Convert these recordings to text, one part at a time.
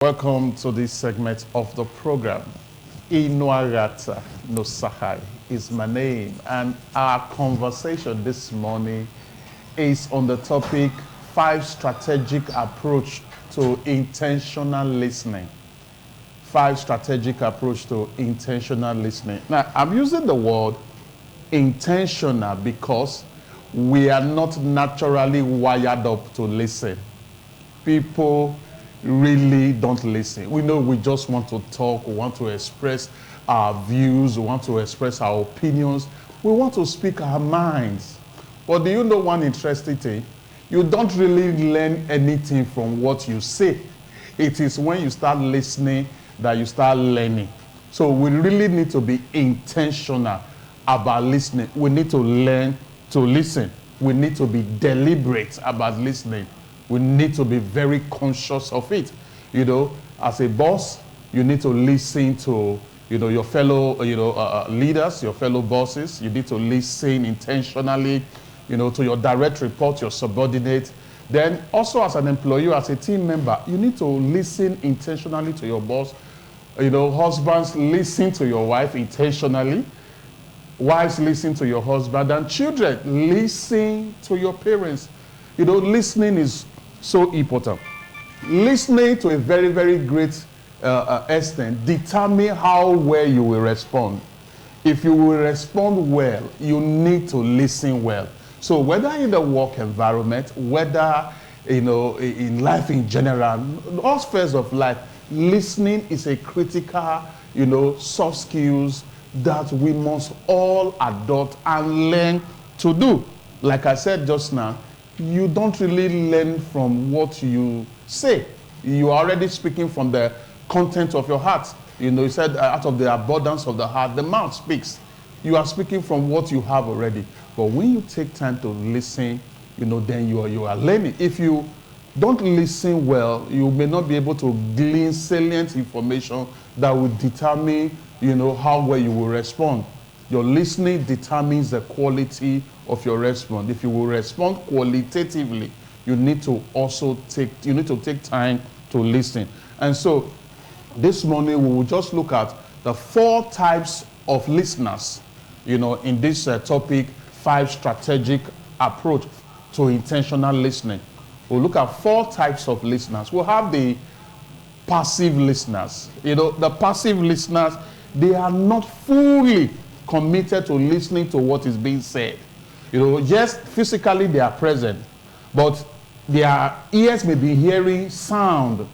Welcome to this segment of the program. Inuarata Nosahai is my name, and our conversation this morning is on the topic 5 strategic approach to intentional listening. 5 strategic approach to intentional listening. Now, I'm using the word intentional because we are not naturally wired up to listen. People really don't listen. We know we just want to talk, we want to express our views, we want to express our opinions, we want to speak our minds. But do you know one interesting thing? You don't really learn anything from what you say. It is when you start listening that you start learning. So we really need to be intentional about listening. We need to learn to listen. We need to be deliberate about listening. We need to be very conscious of it. You know, as a boss, you need to listen to, your fellow, leaders, your fellow bosses. You need to listen intentionally, to your direct report, your subordinate. Then also as an employee, as a team member, you need to listen intentionally to your boss. Husbands, listen to your wife intentionally. Wives, listen to your husband. And children, listen to your parents. Listening is so important. Listening to a very, very great extent determine how well you will respond. If you will respond well, you need to listen well. So whether in the work environment, whether in life in general, all spheres of life, listening is a critical, soft skills that we must all adopt and learn to do. Like I said just now, you don't really learn from what you say. You are already speaking from the content of your heart. You said out of the abundance of the heart, the mouth speaks. You are speaking from what you have already. But when you take time to listen, then you are learning. If you don't listen well, you may not be able to glean salient information that will determine, how well you will respond. Your listening determines the quality of your response. If you will respond qualitatively, you need to take time to listen. And so this morning we will just look at the 4 types of listeners, in this topic, 5 strategic approach to intentional listening. We'll look at 4 types of listeners. We'll have the passive listeners. The passive listeners, they are not fully committed to listening to what is being said. Yes, physically they are present, but their ears may be hearing sound,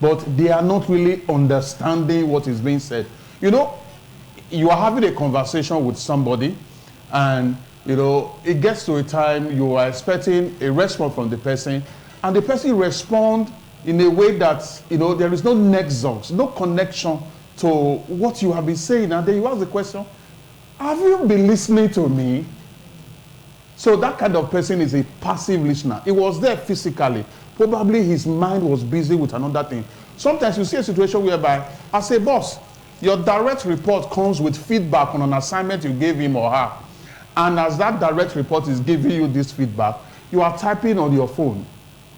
but they are not really understanding what is being said. You are having a conversation with somebody, and it gets to a time you are expecting a response from the person, and the person responds in a way that there is no nexus, no connection to what you have been saying. And then you ask the question, have you been listening to me? So that kind of person is a passive listener. He was there physically. Probably his mind was busy with another thing. Sometimes you see a situation whereby, as a boss, your direct report comes with feedback on an assignment you gave him or her. And as that direct report is giving you this feedback, you are typing on your phone.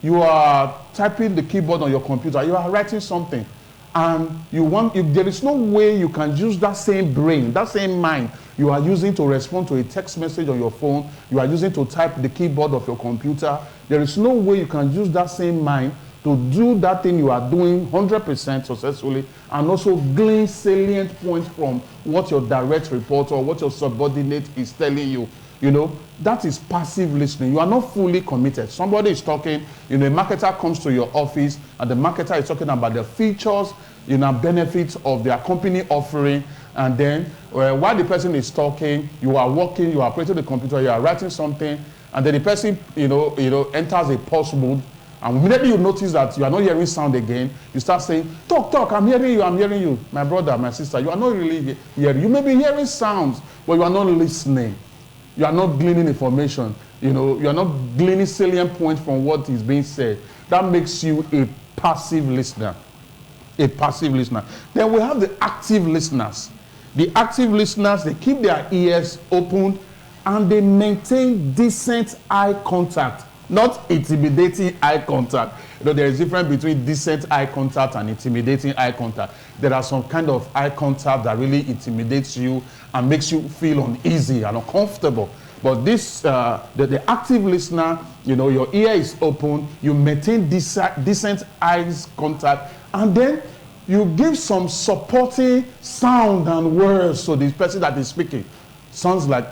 You are typing the keyboard on your computer. You are writing something. And there is no way you can use that same brain, that same mind you are using to respond to a text message on your phone, you are using to type the keyboard of your computer. There is no way you can use that same mind to do that thing you are doing 100% successfully and also glean salient points from what your direct report or what your subordinate is telling you. That is passive listening. You are not fully committed. Somebody is talking, a marketer comes to your office and the marketer is talking about the features, benefits of their company offering. And then while the person is talking, you are working, you are operating the computer, you are writing something, and then the person, enters a pause mode. And immediately you notice that you are not hearing sound again, you start saying, talk, I'm hearing you. My brother, my sister, you are not really hearing. You may be hearing sounds, but you are not listening. You are not gleaning information. You are not gleaning salient points from what is being said. That makes you a passive listener. A passive listener. Then we have the active listeners. The active listeners, they keep their ears open and they maintain decent eye contact, not intimidating eye contact. You know, there is a difference between decent eye contact and intimidating eye contact. There are some kind of eye contact that really intimidates you and makes you feel uneasy and uncomfortable. But this, the active listener, you know, your ear is open, you maintain decent eye contact, and then you give some supporting sound and words to the person that is speaking. Sounds like,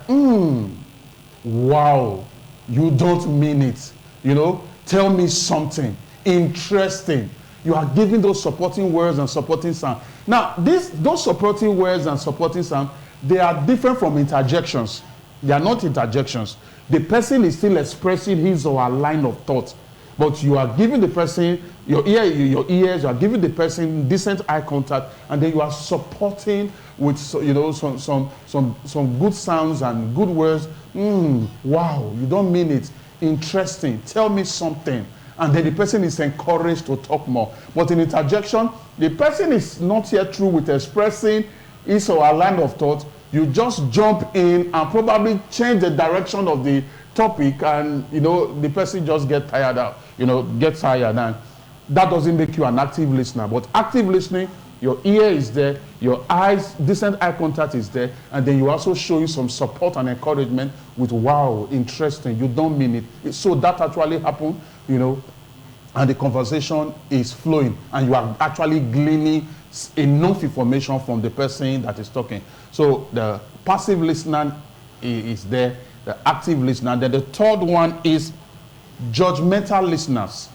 wow, you don't mean it. You know, tell me something interesting. You are giving those supporting words and supporting sound. Now, those supporting words and supporting sound, they are different from interjections. They are not interjections. The person is still expressing his or her line of thought, but you are giving the person your ears. You are giving the person decent eye contact, and then you are supporting with, you know, some good sounds and good words. Wow, you don't mean it. Interesting. Tell me something. And then the person is encouraged to talk more. But in interjection, the person is not yet through with expressing his or her line of thought. You just jump in and probably change the direction of the topic, and you know the person just gets tired out. You know, gets tired, and that doesn't make you an active listener. But active listening, your ear is there, your eyes, decent eye contact is there, and then you also showing some support and encouragement with, wow, interesting, you don't mean it. So that actually happened, you know, and the conversation is flowing, and you are actually gleaning enough information from the person that is talking. So the passive listener is there, the active listener. Then the third one is judgmental listeners.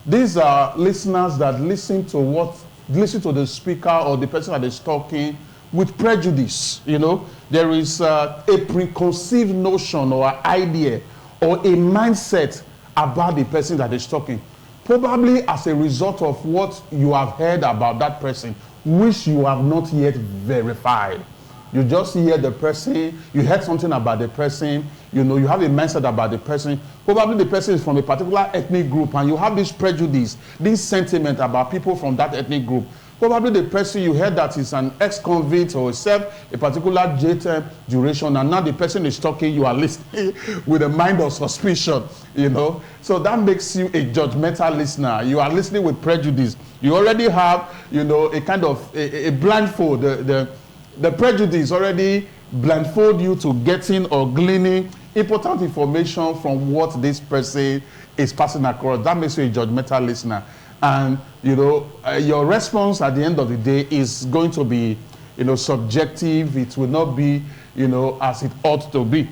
These are listeners that listen to the speaker or the person that is talking with prejudice. You know, there is a preconceived notion or idea or a mindset about the person that is talking, probably as a result of what you have heard about that person, which you have not yet verified. You just hear the person, you heard something about the person, you know, you have a mindset about the person. Probably the person is from a particular ethnic group, and you have this prejudice, this sentiment about people from that ethnic group. Probably the person you heard that is an ex-convict or served a particular jail duration, and now the person is talking, you are listening with a mind of suspicion, you know. So that makes you a judgmental listener. You are listening with prejudice. You already have, you know, a kind of a blindfold. The prejudice already blindfold you to getting or gleaning important information from what this person is passing across. That makes you a judgmental listener. And, you know, your response at the end of the day is going to be, you know, subjective. It will not be, you know, as it ought to be.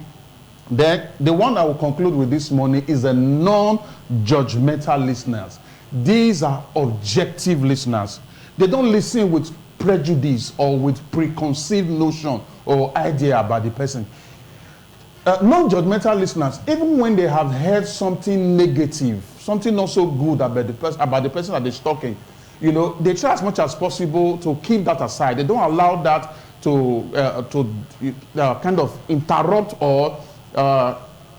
Then the one I will conclude with this morning is the non-judgmental listeners. These are objective listeners. They don't listen with prejudice or with preconceived notion or idea about the person. Non-judgmental listeners, even when they have heard something negative, something not so good about the person that is talking, you know, they try as much as possible to keep that aside. They don't allow that to kind of interrupt or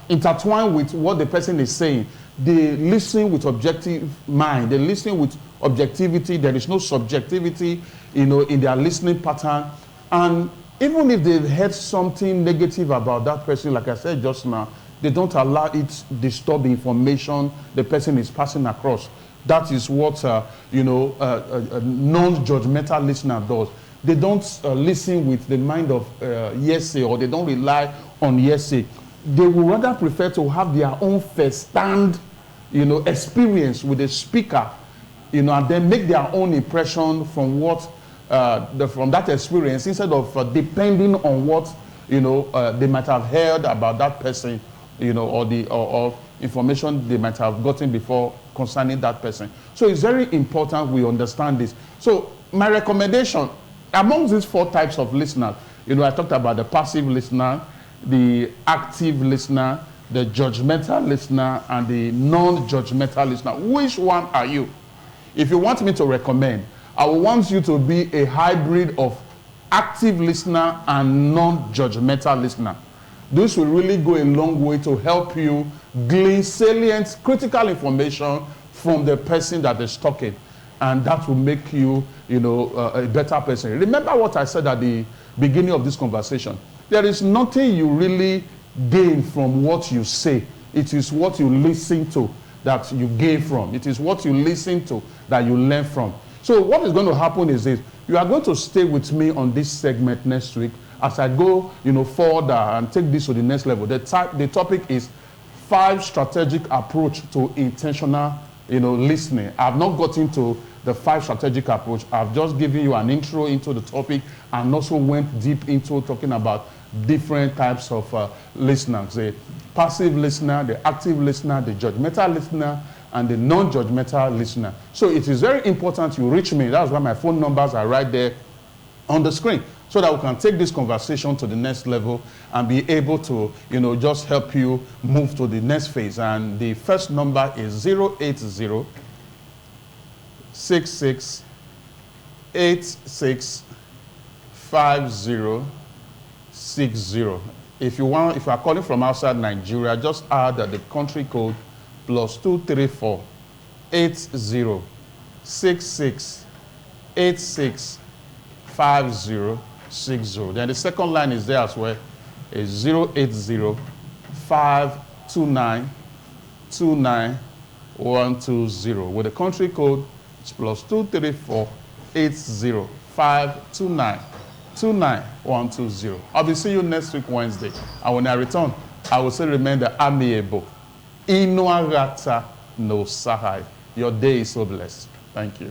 intertwine with what the person is saying. They listen with objective mind. They listen with objectivity. There is no subjectivity, you know, in their listening pattern. And even if they've heard something negative about that person, like I said just now, they don't allow it disturb the information the person is passing across. That is what, you know, a non-judgmental listener does. They don't listen with the mind of hearsay, or they don't rely on hearsay. They would rather prefer to have their own first-hand, you know, experience with the speaker, you know, and then make their own impression from what from that experience, instead of depending on what, you know, they might have heard about that person, you know, or information they might have gotten before concerning that person. So it's very important we understand this. So my recommendation, among these four types of listeners, you know, I talked about the passive listener, the active listener, the judgmental listener, and the non-judgmental listener. Which one are you? If you want me to recommend, I will want you to be a hybrid of active listener and non-judgmental listener. This will really go a long way to help you glean salient, critical information from the person that is talking, and that will make you, you know, a better person. Remember what I said at the beginning of this conversation. There is nothing you really gain from what you say. It is what you listen to that you gain from. It is what you listen to that you learn from. So what is going to happen is this. You are going to stay with me on this segment next week as I go, further and take this to the next level. The topic is 5 strategic approach to intentional, listening. I've not gotten to the 5 strategic approach. I've just given you an intro into the topic and also went deep into talking about different types of listeners. The passive listener, the active listener, the judgmental listener, and the non-judgmental listener. So it is very important you reach me. That's why my phone numbers are right there on the screen, so that we can take this conversation to the next level and be able to, just help you move to the next phase. And the first number is 080 66 86 5060. If you are calling from outside Nigeria, just add the country code +234 80 66 86 5060. Then the second line is there as well. It's 080 529 29120. With the country code, it's +234 80 529 29120. I'll be seeing you next week, Wednesday. And when I return, I will say, remain amiable. Inuagata no sahai. Your day is so blessed. Thank you.